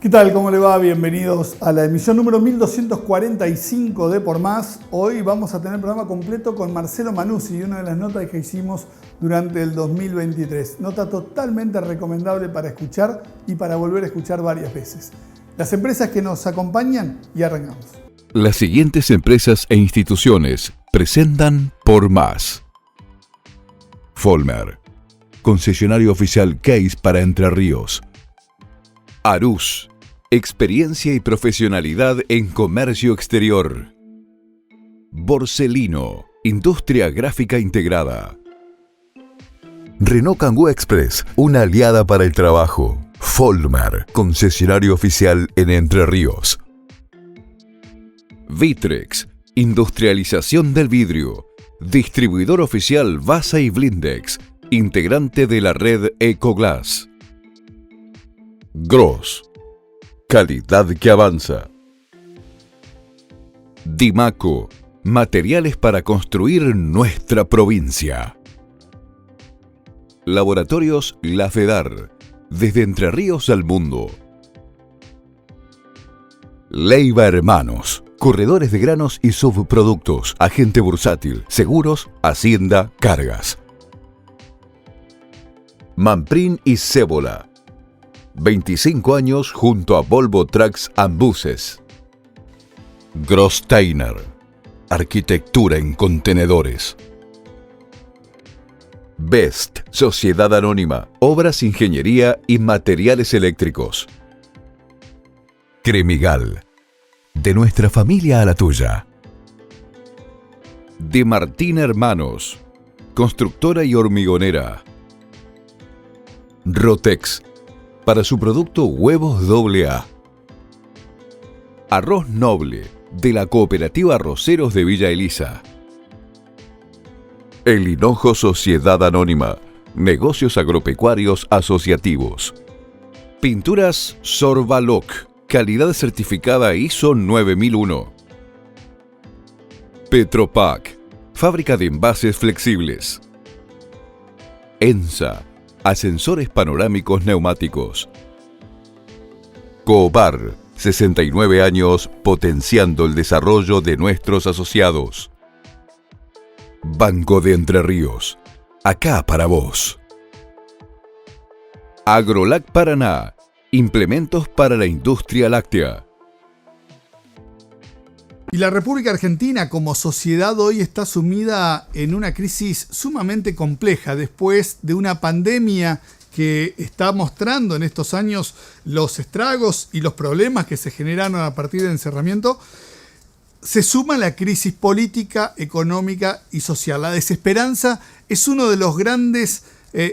¿Qué tal? ¿Cómo le va? Bienvenidos a la emisión número 1245 de Por Más. Hoy vamos a tener el programa completo con Marcelo Manuzzi y una de las notas que hicimos durante el 2023. Nota totalmente recomendable para escuchar y para volver a escuchar varias veces. Las empresas que nos acompañan y arrancamos. Las siguientes empresas e instituciones presentan Por Más. Folmer, concesionario oficial Case para Entre Ríos. Arús, experiencia y profesionalidad en comercio exterior. Borselino, industria gráfica integrada. Renault Kangoo Express, una aliada para el trabajo. Folmer, concesionario oficial en Entre Ríos. Vitrex, industrialización del vidrio. Distribuidor oficial Vasa y Blindex, integrante de la red Ecoglass. Gross, calidad que avanza. Dimaco, materiales para construir nuestra provincia. Laboratorios La Fedar, desde Entre Ríos al mundo. Leiva Hermanos, corredores de granos y subproductos, agente bursátil, seguros, hacienda, cargas. Manprin y Cébola, 25 años junto a Volvo Trucks and Buses. Grossteiner, arquitectura en contenedores. Best, sociedad anónima, obras, ingeniería y materiales eléctricos. Cremigal, de nuestra familia a la tuya. De Martín Hermanos, constructora y hormigonera. Rotex, para su producto huevos AA. Arroz Noble, de la cooperativa Arroceros de Villa Elisa. El Hinojo Sociedad Anónima, negocios agropecuarios asociativos. Pinturas Sorbaloc, calidad certificada ISO 9001. Petropac, fábrica de envases flexibles. ENSA, ascensores panorámicos neumáticos. Cobar, 69 años potenciando el desarrollo de nuestros asociados. Banco de Entre Ríos, acá para vos. Agrolac Paraná, implementos para la industria láctea. Y la República Argentina como sociedad hoy está sumida en una crisis sumamente compleja después de una pandemia que está mostrando en estos años los estragos y los problemas que se generaron a partir del encerramiento. Se suma la crisis política, económica y social. La desesperanza es uno de los grandes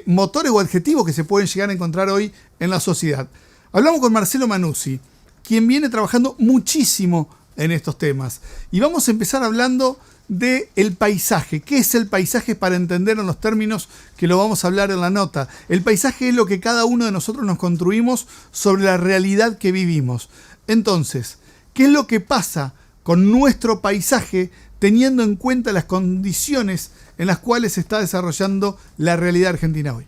motores o adjetivos que se pueden llegar a encontrar hoy en la sociedad. Hablamos con Marcelo Manuzzi, quien viene trabajando muchísimo en estos temas. Y vamos a empezar hablando del paisaje. ¿Qué es el paisaje para entender en los términos que lo vamos a hablar en la nota? El paisaje es lo que cada uno de nosotros nos construimos sobre la realidad que vivimos. Entonces, ¿qué es lo que pasa con nuestro paisaje teniendo en cuenta las condiciones en las cuales se está desarrollando la realidad argentina hoy?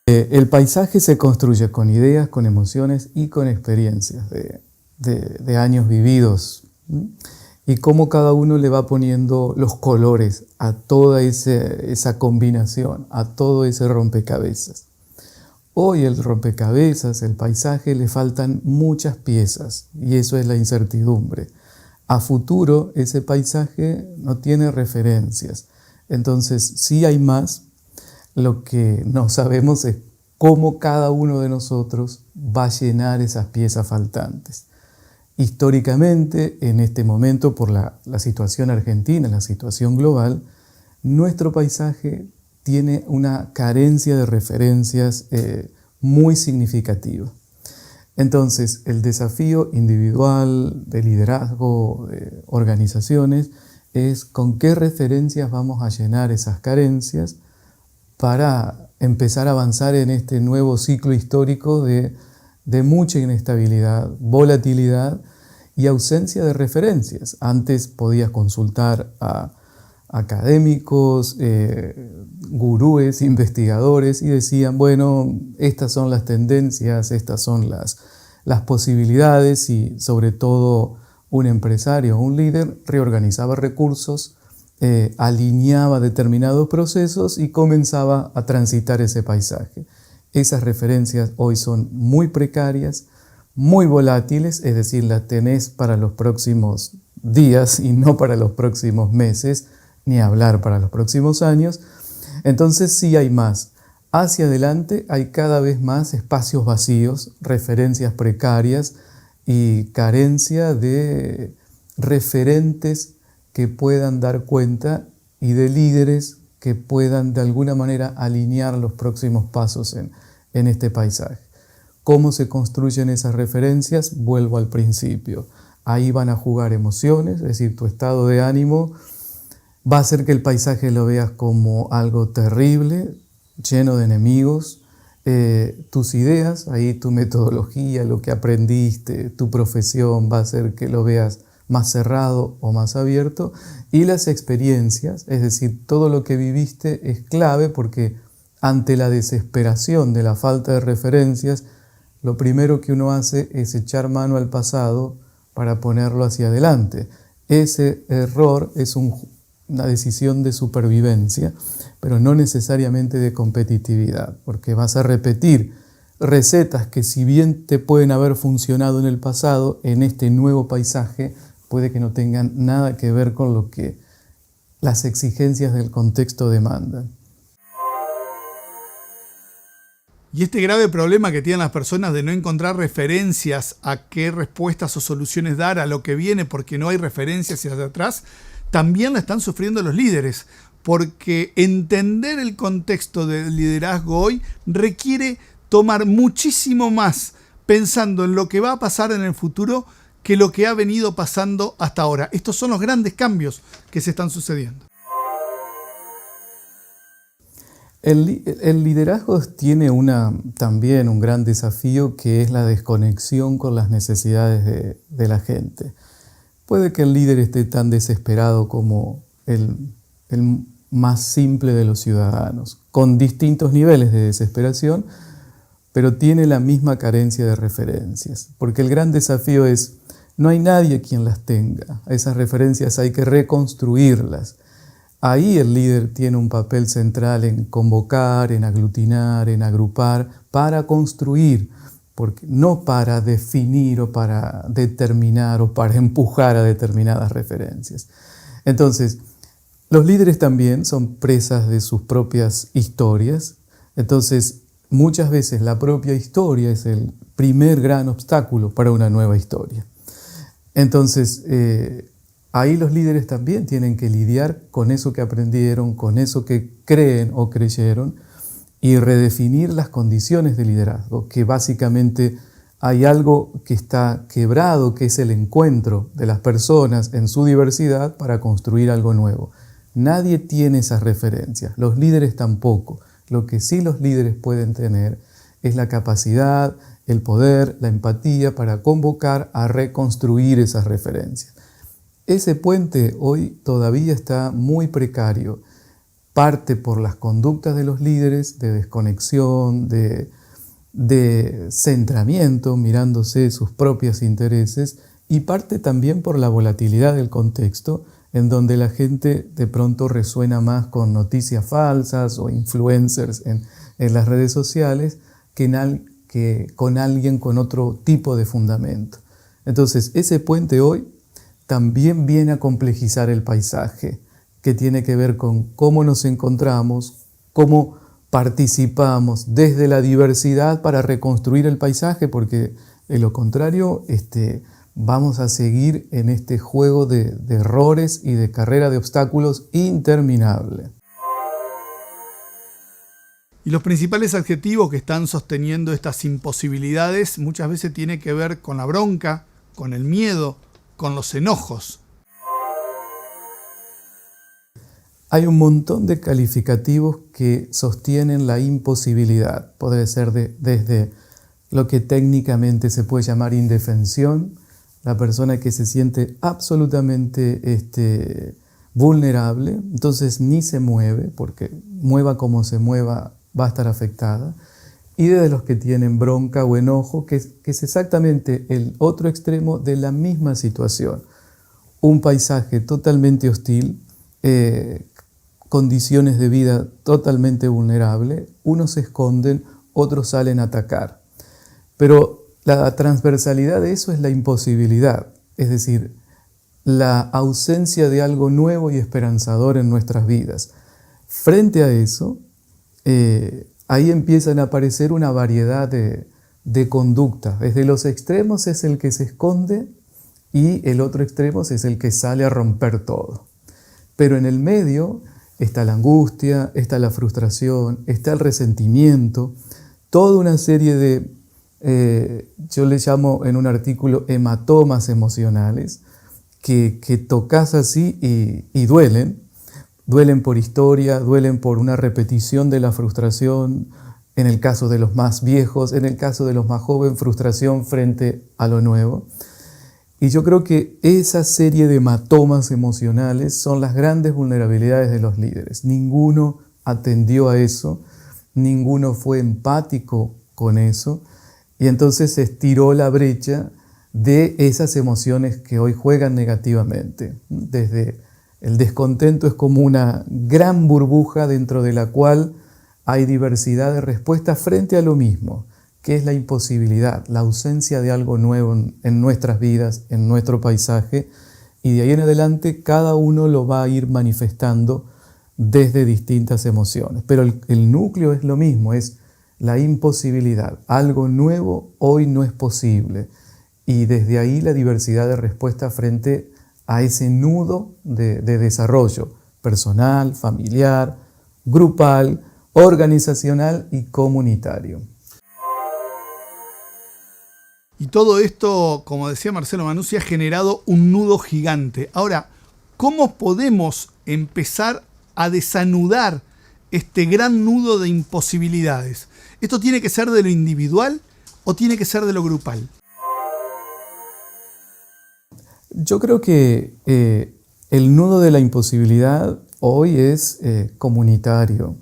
El paisaje se construye con ideas, con emociones y con experiencias de años vividos. Y cómo cada uno le va poniendo los colores a toda esa combinación, a todo ese rompecabezas. Hoy el rompecabezas, el paisaje, le faltan muchas piezas y eso es la incertidumbre. A futuro ese paisaje no tiene referencias, entonces sí hay más. Lo que no sabemos es cómo cada uno de nosotros va a llenar esas piezas faltantes. Históricamente, en este momento, por la situación argentina, la situación global, nuestro paisaje tiene una carencia de referencias muy significativa. Entonces, el desafío individual, de liderazgo, de organizaciones, es con qué referencias vamos a llenar esas carencias para empezar a avanzar en este nuevo ciclo histórico de mucha inestabilidad, volatilidad y ausencia de referencias. Antes podías consultar a académicos, gurúes, investigadores, y decían, bueno, estas son las tendencias, estas son las posibilidades, y sobre todo un empresario o un líder reorganizaba recursos, alineaba determinados procesos y comenzaba a transitar ese paisaje. Esas referencias hoy son muy precarias, muy volátiles, es decir, las tenés para los próximos días y no para los próximos meses, ni hablar para los próximos años. Entonces sí hay más. Hacia adelante hay cada vez más espacios vacíos, referencias precarias y carencia de referentes que puedan dar cuenta y de líderes que puedan de alguna manera alinear los próximos pasos en este paisaje. ¿Cómo se construyen esas referencias? Vuelvo al principio. Ahí van a jugar emociones, es decir, tu estado de ánimo va a hacer que el paisaje lo veas como algo terrible, lleno de enemigos. Tus ideas, ahí tu metodología, lo que aprendiste, tu profesión va a hacer que lo veas más cerrado o más abierto. Y las experiencias, es decir, todo lo que viviste es clave porque ante la desesperación de la falta de referencias, lo primero que uno hace es echar mano al pasado para ponerlo hacia adelante. Ese error es una decisión de supervivencia, pero no necesariamente de competitividad, porque vas a repetir recetas que si bien te pueden haber funcionado en el pasado, en este nuevo paisaje puede que no tengan nada que ver con lo que las exigencias del contexto demandan. Y este grave problema que tienen las personas de no encontrar referencias a qué respuestas o soluciones dar a lo que viene porque no hay referencias hacia atrás, también la están sufriendo los líderes, porque entender el contexto del liderazgo hoy requiere tomar muchísimo más pensando en lo que va a pasar en el futuro que lo que ha venido pasando hasta ahora. Estos son los grandes cambios que se están sucediendo. El liderazgo tiene también un gran desafío que es la desconexión con las necesidades de la gente. Puede que el líder esté tan desesperado como el más simple de los ciudadanos, con distintos niveles de desesperación, pero tiene la misma carencia de referencias. Porque el gran desafío es, no hay nadie quien las tenga. Esas referencias hay que reconstruirlas. Ahí el líder tiene un papel central en convocar, en aglutinar, en agrupar, para construir, porque no para definir o para determinar o para empujar a determinadas referencias. Entonces, los líderes también son presas de sus propias historias. Entonces, muchas veces la propia historia es el primer gran obstáculo para una nueva historia. Entonces, ahí los líderes también tienen que lidiar con eso que aprendieron, con eso que creen o creyeron y redefinir las condiciones de liderazgo, que básicamente hay algo que está quebrado, que es el encuentro de las personas en su diversidad para construir algo nuevo. Nadie tiene esas referencias, los líderes tampoco. Lo que sí los líderes pueden tener es la capacidad, el poder, la empatía para convocar a reconstruir esas referencias. Ese puente hoy todavía está muy precario, parte por las conductas de los líderes, de desconexión, de centramiento, mirándose sus propios intereses, y parte también por la volatilidad del contexto, en donde la gente de pronto resuena más con noticias falsas o influencers en las redes sociales que con alguien con otro tipo de fundamento. Entonces, ese puente hoy también viene a complejizar el paisaje, que tiene que ver con cómo nos encontramos, cómo participamos desde la diversidad para reconstruir el paisaje, porque de lo contrario vamos a seguir en este juego de errores y de carrera de obstáculos interminable. Y los principales adjetivos que están sosteniendo estas imposibilidades muchas veces tienen que ver con la bronca, con el miedo, con los enojos. Hay un montón de calificativos que sostienen la imposibilidad. Puede ser desde lo que técnicamente se puede llamar indefensión, la persona que se siente absolutamente vulnerable, entonces ni se mueve, porque mueva como se mueva va a estar afectada, y de los que tienen bronca o enojo, que es exactamente el otro extremo de la misma situación. Un paisaje totalmente hostil, condiciones de vida totalmente vulnerables, unos se esconden, otros salen a atacar. Pero la transversalidad de eso es la imposibilidad, es decir, la ausencia de algo nuevo y esperanzador en nuestras vidas. Frente a eso, ahí empiezan a aparecer una variedad de conductas. Desde los extremos es el que se esconde y el otro extremo es el que sale a romper todo. Pero en el medio está la angustia, está la frustración, está el resentimiento, toda una serie de, yo le llamo en un artículo hematomas emocionales, que tocas así y duelen. Duelen por historia, duelen por una repetición de la frustración, en el caso de los más viejos, en el caso de los más jóvenes, frustración frente a lo nuevo. Y yo creo que esa serie de hematomas emocionales son las grandes vulnerabilidades de los líderes. Ninguno atendió a eso, ninguno fue empático con eso, y entonces se estiró la brecha de esas emociones que hoy juegan negativamente. Desde el descontento es como una gran burbuja dentro de la cual hay diversidad de respuestas frente a lo mismo, que es la imposibilidad, la ausencia de algo nuevo en nuestras vidas, en nuestro paisaje, y de ahí en adelante cada uno lo va a ir manifestando desde distintas emociones. Pero el núcleo es lo mismo, es la imposibilidad. Algo nuevo hoy no es posible. Y desde ahí la diversidad de respuestas frente a ese nudo de desarrollo personal, familiar, grupal, organizacional y comunitario. Y todo esto, como decía Marcelo Manuzzi, ha generado un nudo gigante. Ahora, ¿cómo podemos empezar a desanudar este gran nudo de imposibilidades? ¿Esto tiene que ser de lo individual o tiene que ser de lo grupal? Yo creo que el nudo de la imposibilidad hoy es comunitario.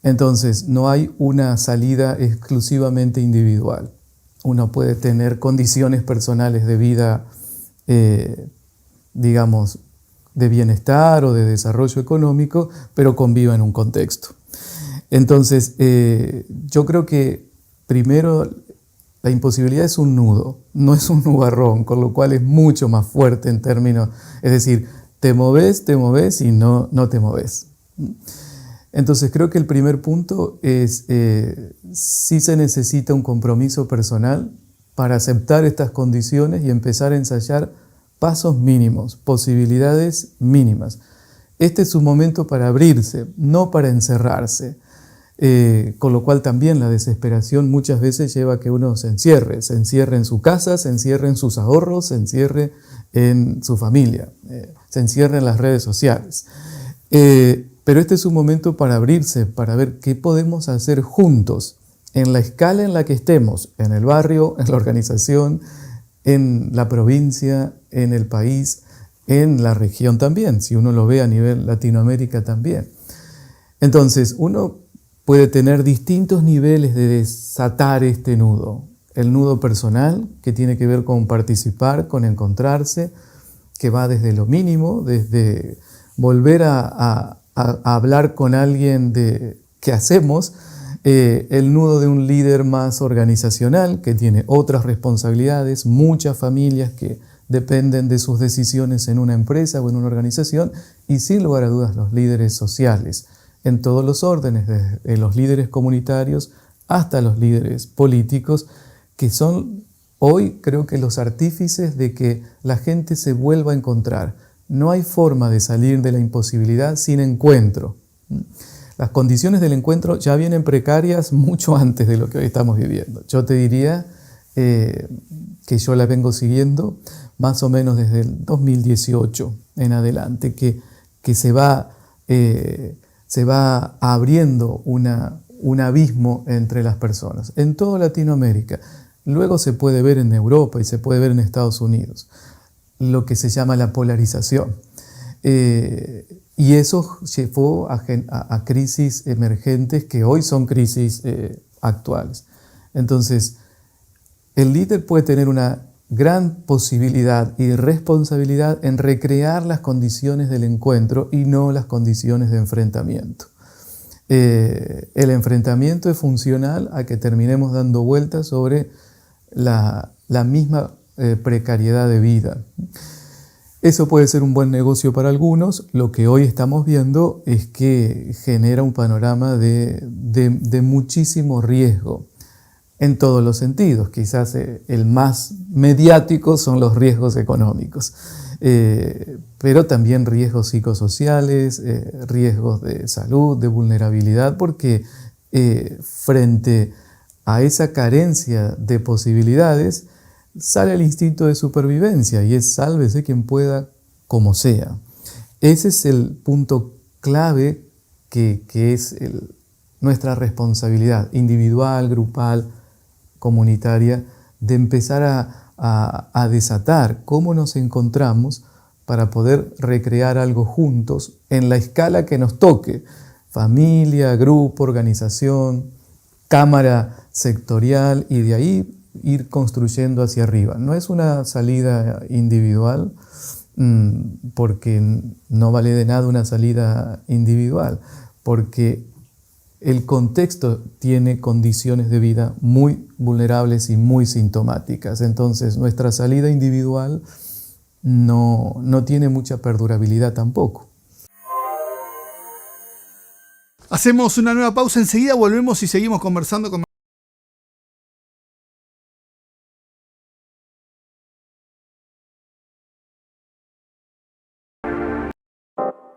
Entonces, no hay una salida exclusivamente individual. Uno puede tener condiciones personales de vida, digamos, de bienestar o de desarrollo económico, pero conviva en un contexto. Entonces, yo creo que primero la imposibilidad es un nudo, no es un nubarrón, con lo cual es mucho más fuerte en términos, es decir, te moves y no te moves. Entonces creo que el primer punto es, sí se necesita un compromiso personal para aceptar estas condiciones y empezar a ensayar pasos mínimos, posibilidades mínimas. Este es un momento para abrirse, no para encerrarse. Con lo cual también la desesperación muchas veces lleva a que uno se encierre en su casa, se encierre en sus ahorros, se encierre en su familia, se encierre en las redes sociales. Pero este es un momento para abrirse, para ver qué podemos hacer juntos, en la escala en la que estemos, en el barrio, en la organización, en la provincia, en el país, en la región también, si uno lo ve a nivel Latinoamérica también. Entonces, uno puede tener distintos niveles de desatar este nudo. El nudo personal, que tiene que ver con participar, con encontrarse, que va desde lo mínimo, desde volver a hablar con alguien de qué hacemos, el nudo de un líder más organizacional, que tiene otras responsabilidades, muchas familias que dependen de sus decisiones en una empresa o en una organización, y sin lugar a dudas los líderes sociales, en todos los órdenes, desde los líderes comunitarios hasta los líderes políticos, que son hoy creo que los artífices de que la gente se vuelva a encontrar. No hay forma de salir de la imposibilidad sin encuentro. Las condiciones del encuentro ya vienen precarias mucho antes de lo que hoy estamos viviendo. Yo te diría que yo la vengo siguiendo más o menos desde el 2018 en adelante, que se va abriendo un abismo entre las personas en toda Latinoamérica. Luego se puede ver en Europa y se puede ver en Estados Unidos, lo que se llama la polarización. Y eso llevó a crisis emergentes que hoy son crisis actuales. Entonces, el líder puede tener una gran posibilidad y responsabilidad en recrear las condiciones del encuentro y no las condiciones de enfrentamiento. El enfrentamiento es funcional a que terminemos dando vueltas sobre la misma precariedad de vida. Eso puede ser un buen negocio para algunos. Lo que hoy estamos viendo es que genera un panorama de muchísimo riesgo en todos los sentidos. Quizás el más mediático son los riesgos económicos, pero también riesgos psicosociales, riesgos de salud, de vulnerabilidad, porque frente a esa carencia de posibilidades sale el instinto de supervivencia y es sálvese quien pueda, como sea. Ese es el punto clave que es nuestra responsabilidad individual, grupal, comunitaria, de empezar a desatar cómo nos encontramos para poder recrear algo juntos en la escala que nos toque: familia, grupo, organización, cámara sectorial, y de ahí ir construyendo hacia arriba. No es una salida individual, porque no vale de nada una salida individual, porque el contexto tiene condiciones de vida muy vulnerables y muy sintomáticas. Entonces, nuestra salida individual no tiene mucha perdurabilidad tampoco. Hacemos una nueva pausa, enseguida volvemos y seguimos conversando con...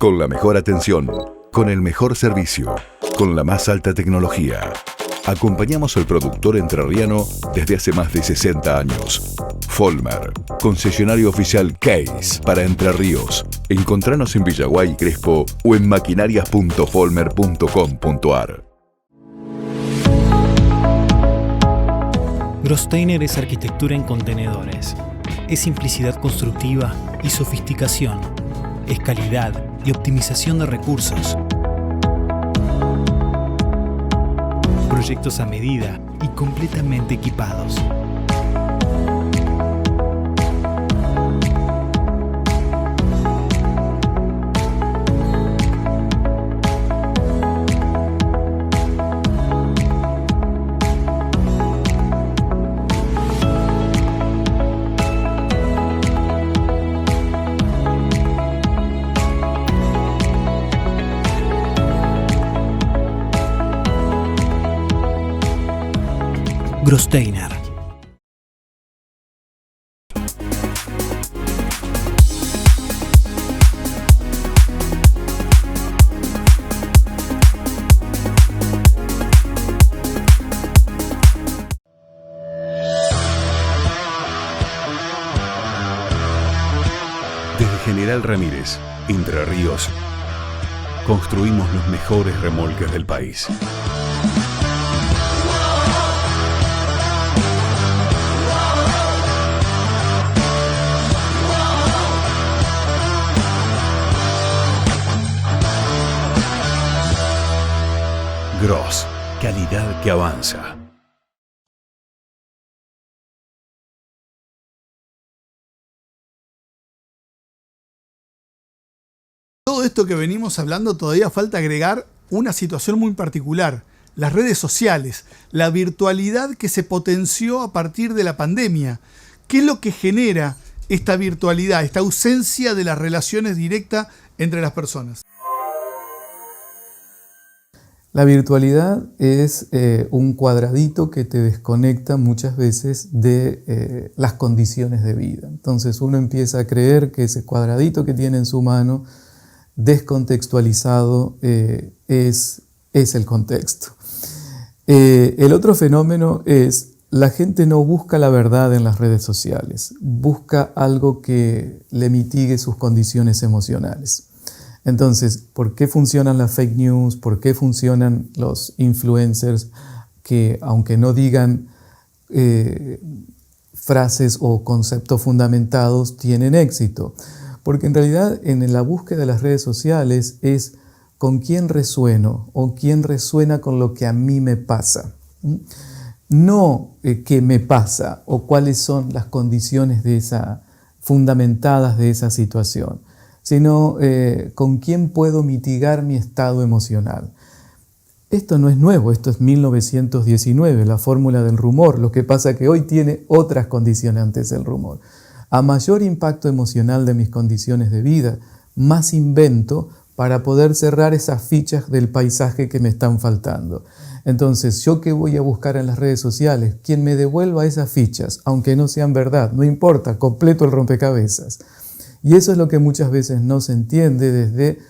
Con la mejor atención, con el mejor servicio, con la más alta tecnología. Acompañamos al productor entrerriano desde hace más de 60 años. Folmer, concesionario oficial Case para Entre Ríos. Encontranos en Villaguay y Crespo o en maquinarias.folmer.com.ar. Grosteiner es arquitectura en contenedores. Es simplicidad constructiva y sofisticación. Es calidad y optimización de recursos. Proyectos a medida y completamente equipados. Grosteiner. Desde General Ramírez, Entre Ríos, construimos los mejores remolques del país. Gross, calidad que avanza. Todo esto que venimos hablando, todavía falta agregar una situación muy particular: las redes sociales, la virtualidad que se potenció a partir de la pandemia. ¿Qué es lo que genera esta virtualidad, esta ausencia de las relaciones directas entre las personas? La virtualidad es un cuadradito que te desconecta muchas veces de las condiciones de vida. Entonces uno empieza a creer que ese cuadradito que tiene en su mano, descontextualizado, es el contexto. El otro fenómeno es: la gente no busca la verdad en las redes sociales, busca algo que le mitigue sus condiciones emocionales. Entonces, ¿por qué funcionan las fake news? ¿Por qué funcionan los influencers que, aunque no digan frases o conceptos fundamentados, tienen éxito? Porque en realidad en la búsqueda de las redes sociales es con quién resueno o quién resuena con lo que a mí me pasa. No qué me pasa o cuáles son las condiciones fundamentadas de esa situación, sino con quién puedo mitigar mi estado emocional. Esto no es nuevo, esto es 1919, la fórmula del rumor. Lo que pasa es que hoy tiene otras condicionantes el rumor. A mayor impacto emocional de mis condiciones de vida, más invento para poder cerrar esas fichas del paisaje que me están faltando. Entonces, ¿yo qué voy a buscar en las redes sociales? Quien me devuelva esas fichas, aunque no sean verdad, no importa, completo el rompecabezas. Y eso es lo que muchas veces no se entiende desde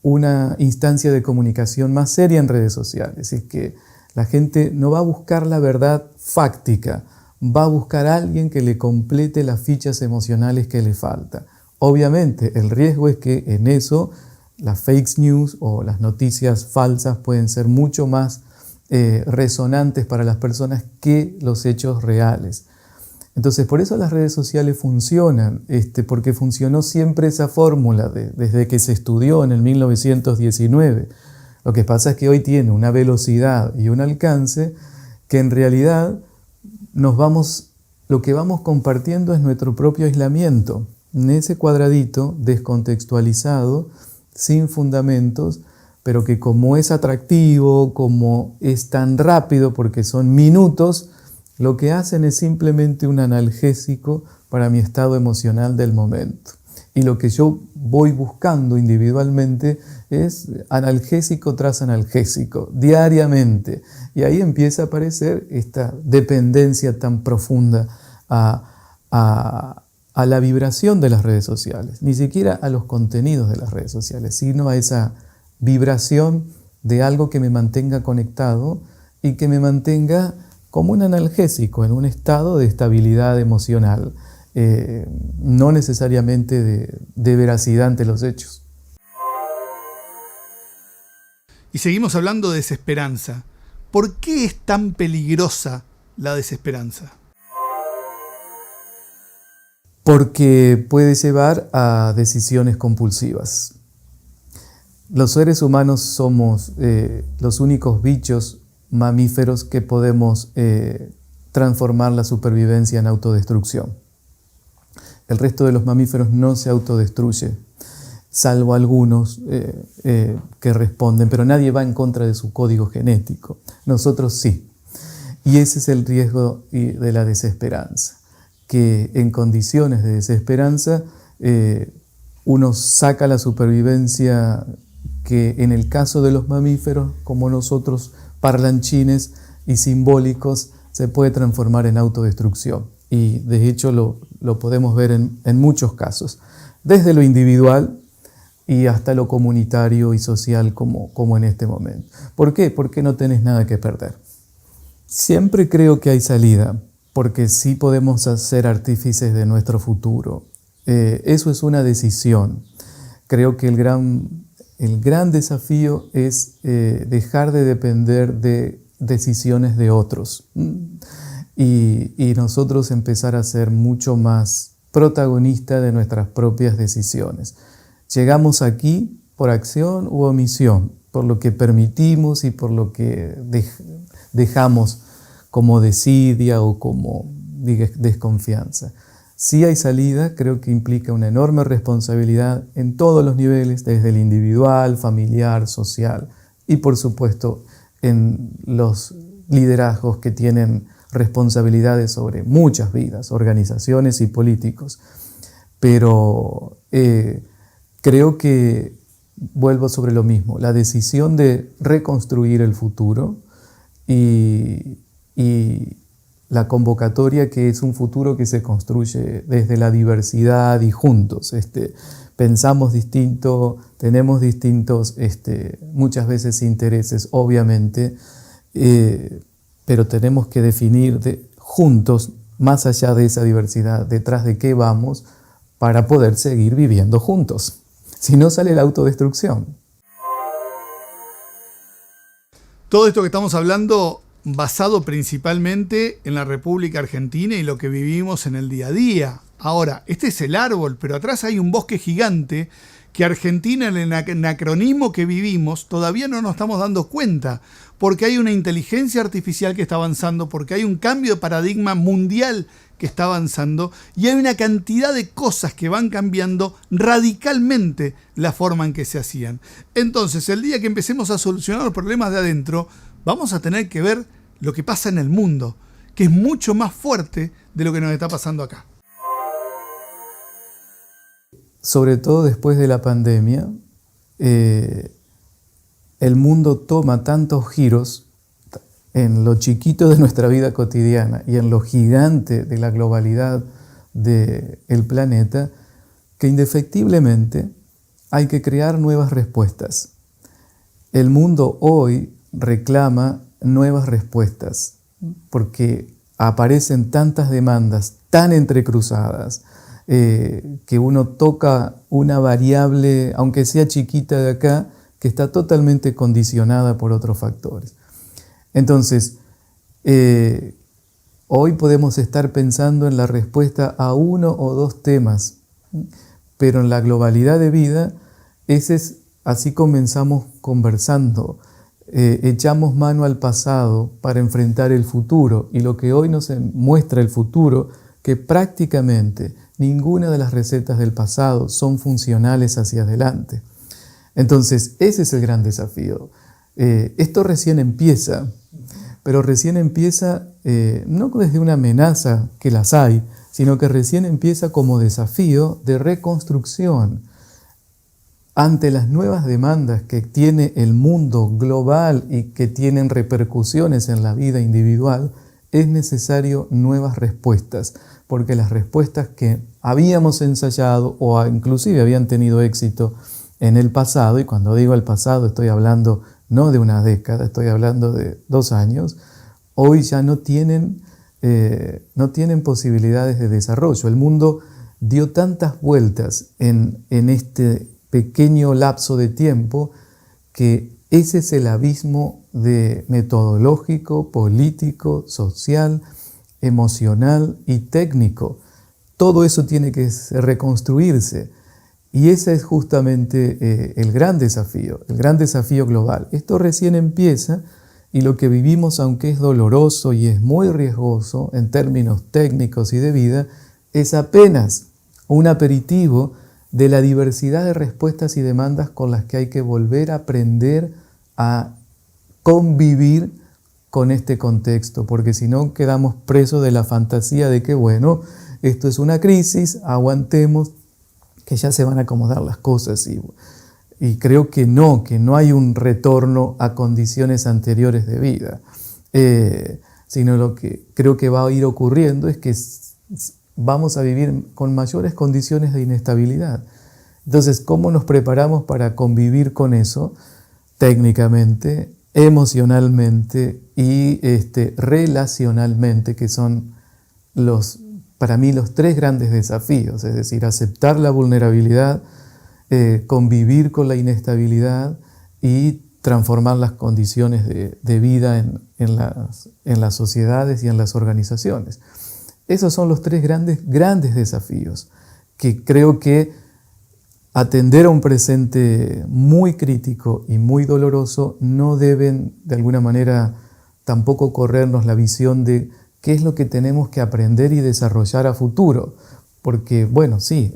una instancia de comunicación más seria en redes sociales. Es que la gente no va a buscar la verdad fáctica, va a buscar a alguien que le complete las fichas emocionales que le falta. Obviamente, el riesgo es que en eso las fake news o las noticias falsas pueden ser mucho más resonantes para las personas que los hechos reales. Entonces, por eso las redes sociales funcionan, porque funcionó siempre esa fórmula desde que se estudió en el 1919. Lo que pasa es que hoy tiene una velocidad y un alcance que en realidad lo que vamos compartiendo es nuestro propio aislamiento. En ese cuadradito descontextualizado, sin fundamentos, pero que como es atractivo, como es tan rápido, porque son minutos, lo que hacen es simplemente un analgésico para mi estado emocional del momento. Y lo que yo voy buscando individualmente es analgésico tras analgésico, diariamente. Y ahí empieza a aparecer esta dependencia tan profunda a la vibración de las redes sociales. Ni siquiera a los contenidos de las redes sociales, sino a esa vibración de algo que me mantenga conectado y que me mantenga como un analgésico, en un estado de estabilidad emocional, no necesariamente de veracidad ante los hechos. Y seguimos hablando de desesperanza. ¿Por qué es tan peligrosa la desesperanza? Porque puede llevar a decisiones compulsivas. Los seres humanos somos los únicos bichos mamíferos que podemos transformar la supervivencia en autodestrucción. El resto de los mamíferos no se autodestruye, salvo algunos que responden, pero nadie va en contra de su código genético. Nosotros sí. Y ese es el riesgo de la desesperanza, que en condiciones de desesperanza uno saca la supervivencia que en el caso de los mamíferos, como nosotros, parlanchines y simbólicos, se puede transformar en autodestrucción. Y de hecho lo podemos ver en muchos casos, desde lo individual y hasta lo comunitario y social como en este momento. ¿Por qué? Porque no tenés nada que perder. Siempre creo que hay salida, porque sí podemos ser artífices de nuestro futuro. Eso es una decisión. Creo que el gran desafío es dejar de depender de decisiones de otros y nosotros empezar a ser mucho más protagonistas de nuestras propias decisiones. Llegamos aquí por acción u omisión, por lo que permitimos y por lo que dejamos como desidia o como desconfianza. Si hay salida, creo que implica una enorme responsabilidad en todos los niveles, desde el individual, familiar, social y por supuesto en los liderazgos que tienen responsabilidades sobre muchas vidas, organizaciones y políticos. Pero creo que vuelvo sobre lo mismo, la decisión de reconstruir el futuro y la convocatoria que es un futuro que se construye desde la diversidad y juntos. Pensamos distinto, tenemos distintos, muchas veces intereses, obviamente, pero tenemos que definir juntos, más allá de esa diversidad, detrás de qué vamos para poder seguir viviendo juntos. Si no, sale la autodestrucción. Todo esto que estamos hablando basado principalmente en la República Argentina y lo que vivimos en el día a día Ahora, este es el árbol, pero atrás hay un bosque gigante que Argentina, en el anacronismo que vivimos, todavía no nos estamos dando cuenta, porque hay una inteligencia artificial que está avanzando, porque hay un cambio de paradigma mundial que está avanzando, y hay una cantidad de cosas que van cambiando radicalmente la forma en que se hacían. Entonces, el día que empecemos a solucionar los problemas de adentro, vamos a tener que ver lo que pasa en el mundo, que es mucho más fuerte de lo que nos está pasando acá. Sobre todo después de la pandemia, el mundo toma tantos giros en lo chiquito de nuestra vida cotidiana y en lo gigante de la globalidad del planeta, que indefectiblemente hay que crear nuevas respuestas. El mundo hoy reclama nuevas respuestas porque aparecen tantas demandas tan entrecruzadas, que uno toca una variable, aunque sea chiquita de acá, que está totalmente condicionada por otros factores. Entonces, hoy podemos estar pensando en la respuesta a uno o dos temas, pero en la globalidad de vida, así comenzamos conversando. Echamos mano al pasado para enfrentar el futuro, y lo que hoy nos muestra el futuro, que prácticamente ninguna de las recetas del pasado son funcionales hacia adelante. Entonces, ese es el gran desafío. Esto recién empieza, pero recién empieza no desde una amenaza, que las hay, sino que recién empieza como desafío de reconstrucción. Ante las nuevas demandas que tiene el mundo global y que tienen repercusiones en la vida individual, es necesario nuevas respuestas, porque las respuestas que habíamos ensayado o inclusive habían tenido éxito en el pasado, y cuando digo el pasado estoy hablando no de una década, estoy hablando de 2 años, hoy ya no tienen posibilidades de desarrollo. El mundo dio tantas vueltas en este pequeño lapso de tiempo que ese es el abismo metodológico, político, social, emocional y técnico. Todo eso tiene que reconstruirse, y ese es justamente el gran desafío global. Esto recién empieza, y lo que vivimos, aunque es doloroso y es muy riesgoso en términos técnicos y de vida, es apenas un aperitivo de la diversidad de respuestas y demandas con las que hay que volver a aprender a convivir con este contexto, porque si no quedamos presos de la fantasía de que, bueno, esto es una crisis, aguantemos, que ya se van a acomodar las cosas. Y creo que no hay un retorno a condiciones anteriores de vida, sino lo que creo que va a ir ocurriendo es que vamos a vivir con mayores condiciones de inestabilidad. Entonces, ¿cómo nos preparamos para convivir con eso técnicamente, emocionalmente y relacionalmente, que son para mí los 3 grandes desafíos? Es decir, aceptar la vulnerabilidad, convivir con la inestabilidad y transformar las condiciones de vida en las sociedades y en las organizaciones. Esos son los 3 grandes desafíos que creo que atender a un presente muy crítico y muy doloroso no deben de alguna manera tampoco corrernos la visión de qué es lo que tenemos que aprender y desarrollar a futuro. Porque, bueno, sí,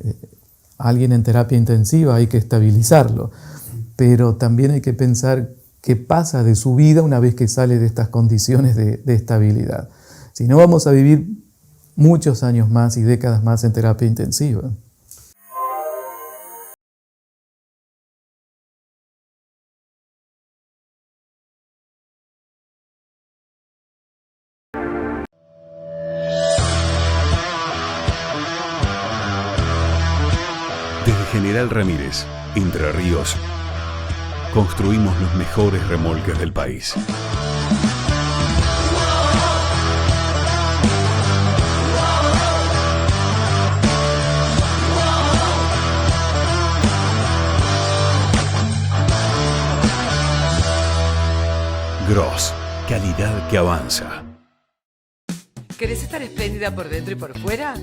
alguien en terapia intensiva hay que estabilizarlo, pero también hay que pensar qué pasa de su vida una vez que sale de estas condiciones de estabilidad. Si no, vamos a vivir muchos años más y décadas más en terapia intensiva. Desde General Ramírez, Entre Ríos, construimos los mejores remolques del país. Gross, calidad que avanza. ¿Querés estar espléndida por dentro y por fuera?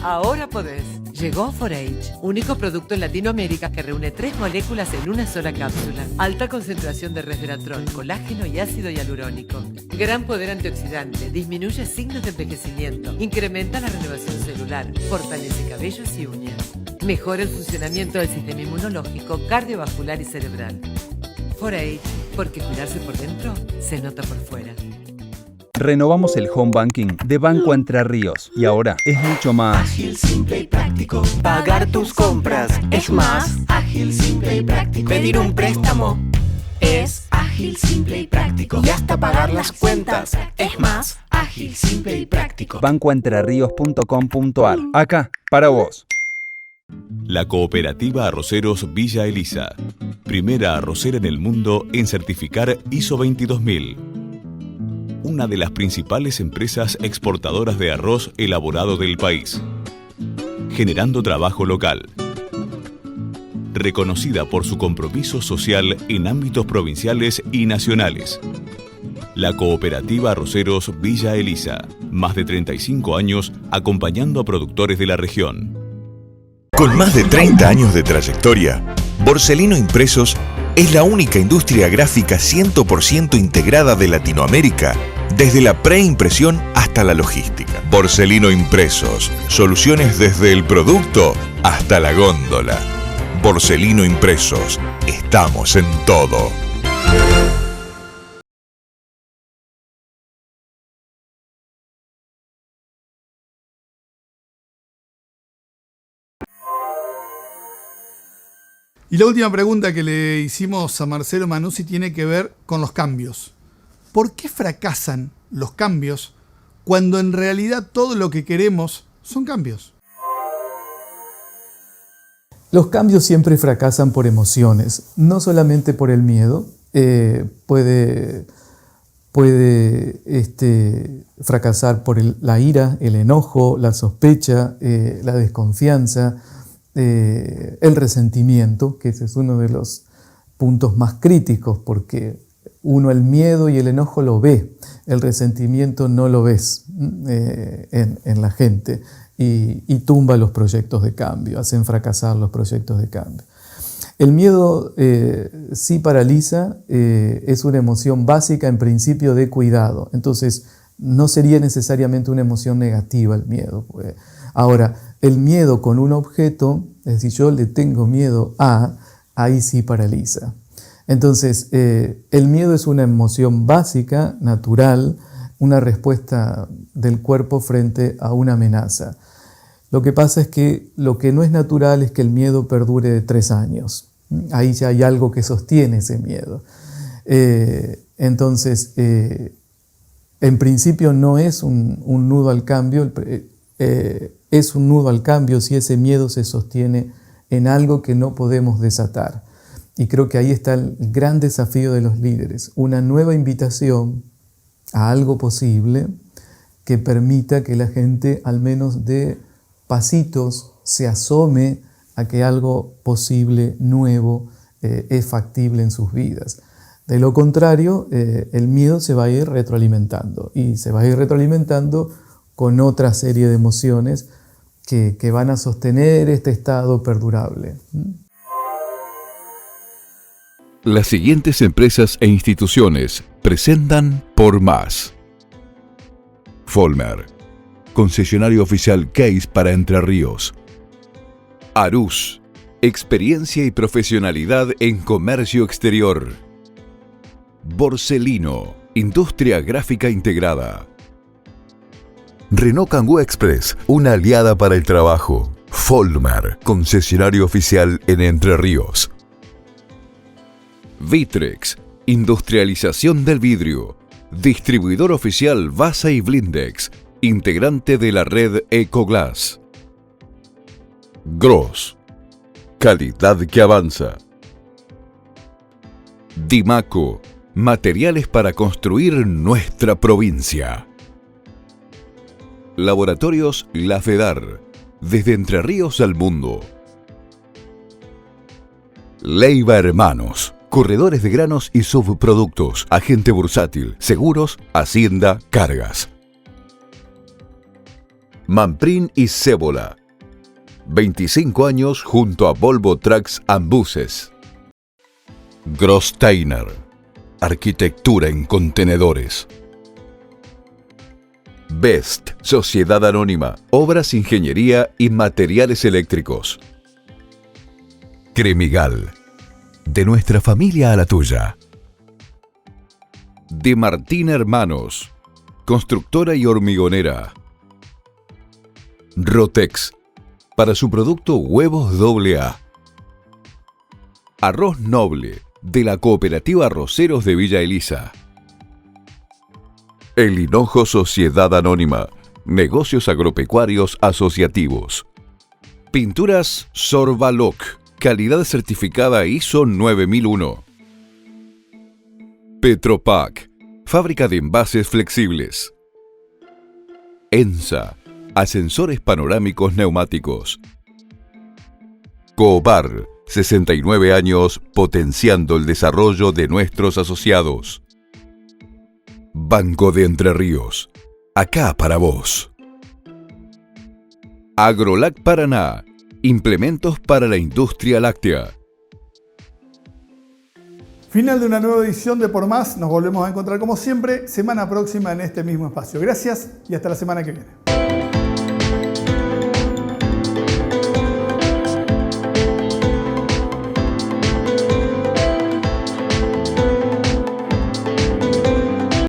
Ahora podés. Llegó 4H, único producto en Latinoamérica que reúne 3 moléculas en una sola cápsula. Alta concentración de resveratrol, colágeno y ácido hialurónico. Gran poder antioxidante, disminuye signos de envejecimiento, incrementa la renovación celular, fortalece cabellos y uñas. Mejora el funcionamiento del sistema inmunológico, cardiovascular y cerebral. 4H, porque cuidarse por dentro se nota por fuera. Renovamos el home banking de Banco Entre Ríos y ahora es mucho más ágil, simple y práctico. Pagar tus compras es más ágil, simple y práctico. Pedir un préstamo es ágil, simple y práctico. Y hasta pagar las cuentas es más ágil, simple y práctico. bancoentrerrios.com.ar. Acá, para vos. La Cooperativa Arroceros Villa Elisa. Primera arrocera en el mundo en certificar ISO 22000. Una de las principales empresas exportadoras de arroz elaborado del país, generando trabajo local. Reconocida por su compromiso social en ámbitos provinciales y nacionales. La Cooperativa Arroceros Villa Elisa, más de 35 años acompañando a productores de la región. Con más de 30 años de trayectoria, Borselino Impresos es la única industria gráfica 100% integrada de Latinoamérica, desde la preimpresión hasta la logística. Borselino Impresos, soluciones desde el producto hasta la góndola. Borselino Impresos, estamos en todo. Y la última pregunta que le hicimos a Marcelo Manuzzi tiene que ver con los cambios. ¿Por qué fracasan los cambios cuando en realidad todo lo que queremos son cambios? Los cambios siempre fracasan por emociones, no solamente por el miedo. Puede fracasar por la ira, el enojo, la sospecha, la desconfianza, el resentimiento, que ese es uno de los puntos más críticos, porque uno el miedo y el enojo lo ve, el resentimiento no lo ves en la gente y tumba los proyectos de cambio, hacen fracasar los proyectos de cambio. El miedo sí paraliza, es una emoción básica en principio de cuidado, entonces no sería necesariamente una emoción negativa el miedo. Ahora, el miedo con un objeto, es decir, yo le tengo miedo a, ahí sí paraliza. Entonces, el miedo es una emoción básica, natural, una respuesta del cuerpo frente a una amenaza. Lo que pasa es que lo que no es natural es que el miedo perdure 3 años. Ahí ya hay algo que sostiene ese miedo. Entonces, en principio no es un nudo al cambio, es un nudo al cambio si ese miedo se sostiene en algo que no podemos desatar. Y creo que ahí está el gran desafío de los líderes, una nueva invitación a algo posible que permita que la gente al menos dé pasitos, se asome a que algo posible, nuevo, es factible en sus vidas. De lo contrario, el miedo se va a ir retroalimentando y se va a ir retroalimentando con otra serie de emociones que van a sostener este estado perdurable. Las siguientes empresas e instituciones presentan Por Más. Folmer, concesionario oficial Case para Entre Ríos. Arús, experiencia y profesionalidad en comercio exterior. Borselino, industria gráfica integrada. Renault Kangoo Express, una aliada para el trabajo. Folmer, concesionario oficial en Entre Ríos. Vitrex, industrialización del vidrio. Distribuidor oficial Vasa y Blindex, integrante de la red Ecoglass. Gross, calidad que avanza. Dimaco, materiales para construir nuestra provincia. Laboratorios La Fedar, desde Entre Ríos al mundo. Leiva Hermanos, corredores de granos y subproductos, agente bursátil, seguros, hacienda, cargas. Manprin y Cébola. 25 años junto a Volvo Trucks and Buses. Großteiner. Arquitectura en contenedores. Best, Sociedad Anónima, Obras, Ingeniería y Materiales Eléctricos. Cremigal, de nuestra familia a la tuya. De Martín Hermanos, constructora y hormigonera. Rotex, para su producto Huevos AA. Arroz Noble, de la Cooperativa Arroceros de Villa Elisa. El Hinojo Sociedad Anónima, negocios agropecuarios asociativos. Pinturas Sorbaloc, calidad certificada ISO 9001. Petropac, fábrica de envases flexibles. ENSA, ascensores panorámicos neumáticos. Cobar, 69 años potenciando el desarrollo de nuestros asociados. Banco de Entre Ríos, acá para vos. Agrolac Paraná, implementos para la industria láctea. Final de una nueva edición de Por Más. Nos volvemos a encontrar como siempre semana próxima en este mismo espacio. Gracias y hasta la semana que viene.